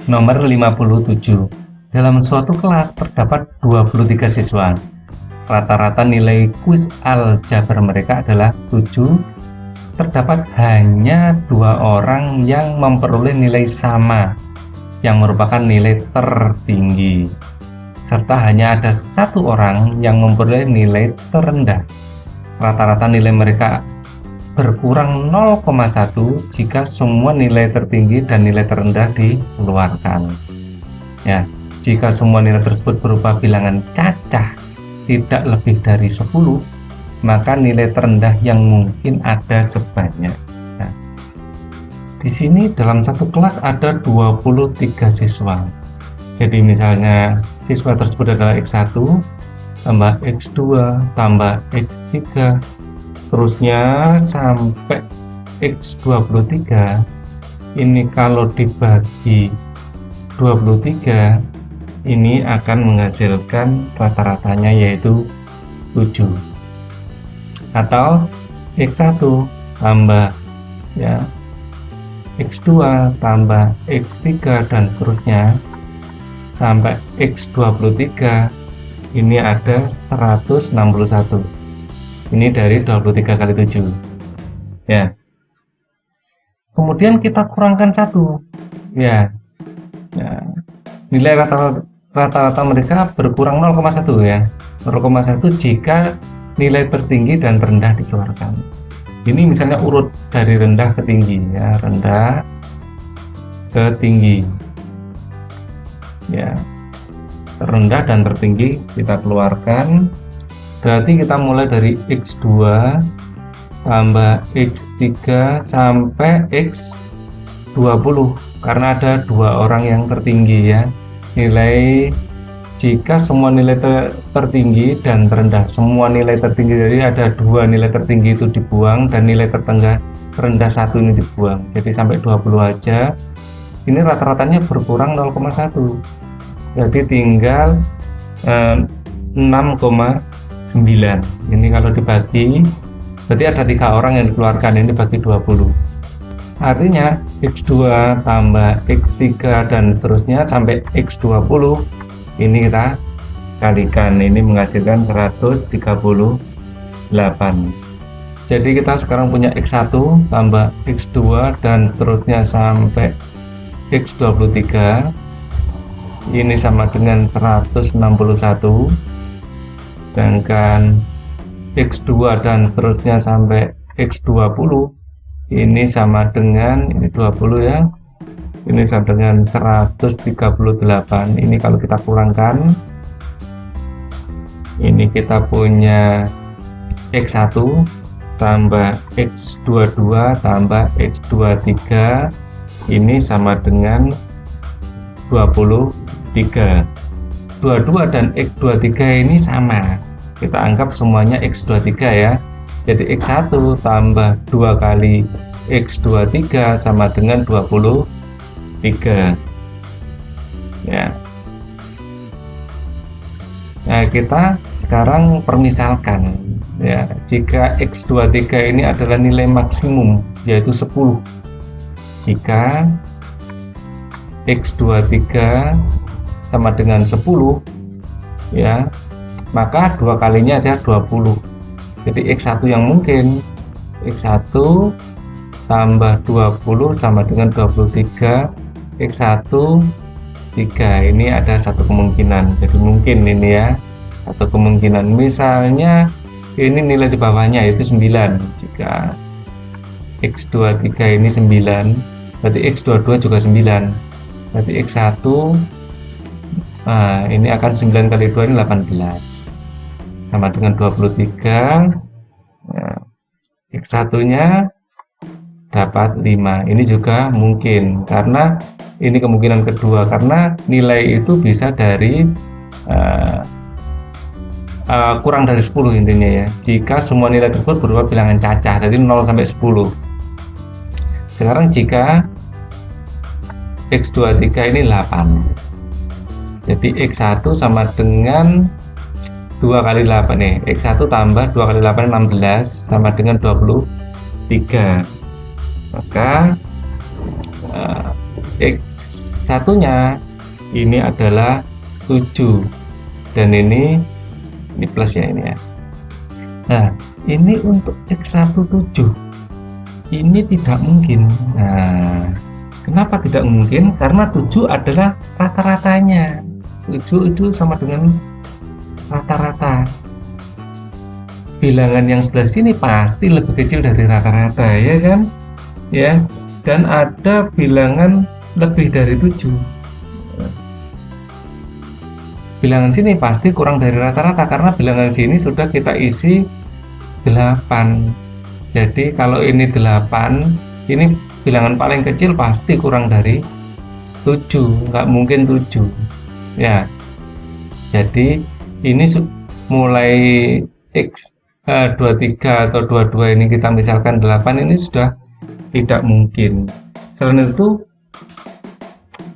nomor 57. Dalam suatu kelas terdapat 23 siswa. Rata-rata nilai kuis aljabar mereka adalah 7. Terdapat hanya 2 orang yang memperoleh nilai sama, yang merupakan nilai tertinggi, serta hanya ada 1 orang yang memperoleh nilai terendah. Rata-rata nilai mereka berkurang 0,1 jika semua nilai tertinggi dan nilai terendah dikeluarkan. Ya, jika semua nilai tersebut berupa bilangan cacah tidak lebih dari 10, maka nilai terendah yang mungkin ada sebanyak. Nah, di sini dalam satu kelas ada 23 siswa. Jadi misalnya siswa tersebut adalah X1 tambah X2 tambah X3, terusnya sampai X23. Ini kalau dibagi 23, ini akan menghasilkan rata-ratanya yaitu 7. Atau X1 tambah ya X2 tambah X3 dan seterusnya sampai X23, ini ada 161. Ini dari 23 kali 7 ya. Kemudian kita kurangkan 1 ya. Nilai rata-rata mereka berkurang 0,1 ya. 0,1 jika nilai tertinggi dan terendah dikeluarkan. Ini misalnya urut dari rendah ke tinggi ya, rendah ke tinggi ya, rendah dan tertinggi kita keluarkan. Berarti kita mulai dari X2 tambah X3 sampai X20, karena ada 2 orang yang tertinggi ya. Nilai jika semua nilai tertinggi dan terendah, semua nilai tertinggi, jadi ada 2 nilai tertinggi itu dibuang dan nilai terendah 1 ini dibuang, jadi sampai 20 aja. Ini rata-ratanya berkurang 0,1, jadi tinggal 6,9. Ini kalau dibagi, berarti ada 3 orang yang dikeluarkan, ini bagi 20. Artinya X2 tambah X3 dan seterusnya sampai X20, ini kita kalikan, ini menghasilkan 138. Jadi kita sekarang punya X1 tambah X2 dan seterusnya sampai X23, ini sama dengan 161. Sedangkan X2 dan seterusnya sampai X20, ini sama dengan, ini 20 ya, ini sama dengan 138. Ini kalau kita kurangkan, ini kita punya X1 tambah X22 tambah X23, ini sama dengan 23. 22 dan X23 ini sama, kita anggap semuanya X23 ya. Jadi X1 tambah 2 kali X23 sama dengan 23 ya. Nah, kita sekarang permisalkan ya, jika X23 ini adalah nilai maksimum yaitu 10. Jika X23 sama dengan 10 ya, maka 2 kalinya ada 20. Jadi X1 yang mungkin, X1 tambah 20 sama dengan 23, X1 3. Ini ada satu kemungkinan, jadi mungkin ini ya, satu kemungkinan. Misalnya ini nilai di bawahnya yaitu 9. Jika X23 ini 9, berarti X22 juga 9. Berarti X1, nah ini akan 9 kali 2 ini 18 sama dengan 23. Nah, X1 nya dapat 5. Ini juga mungkin, karena ini kemungkinan kedua, karena nilai itu bisa dari kurang dari 10 intinya ya, jika semua nilai tersebut berupa bilangan cacah dari 0 sampai 10. Sekarang jika X23 ini 8, jadi X1 sama dengan 2 kali 8 nih, X1 tambah 2 kali 8 16 sama dengan 23. Maka X1 X1 nya ini adalah 7 dan ini plus ya ini ya. Nah ini untuk X1 7 ini tidak mungkin. Nah kenapa tidak mungkin? Karena 7 adalah rata-ratanya. 7 itu sama dengan rata-rata. Bilangan yang sebelah sini pasti lebih kecil dari rata-rata, ya kan? Ya, dan ada bilangan lebih dari 7. Bilangan sini pasti kurang dari rata-rata karena bilangan sini sudah kita isi 8. Jadi kalau ini 8, ini bilangan paling kecil pasti kurang dari 7, nggak mungkin 7. Ya. Jadi ini mulai X 23 atau 22 ini kita misalkan 8, ini sudah tidak mungkin. Selain itu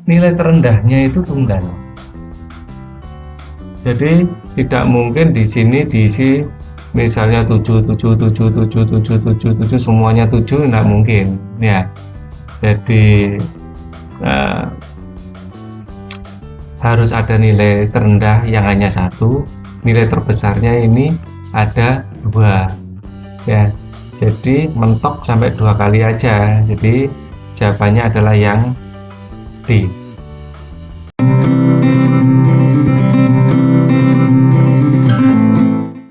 nilai terendahnya itu tunggal. Jadi tidak mungkin di sini diisi misalnya 7 semuanya 7, tidak mungkin ya. Jadi harus ada nilai terendah yang hanya 1, nilai terbesarnya ini ada 2 ya. Jadi mentok sampai 2 kali aja. Jadi jawabannya adalah yang D.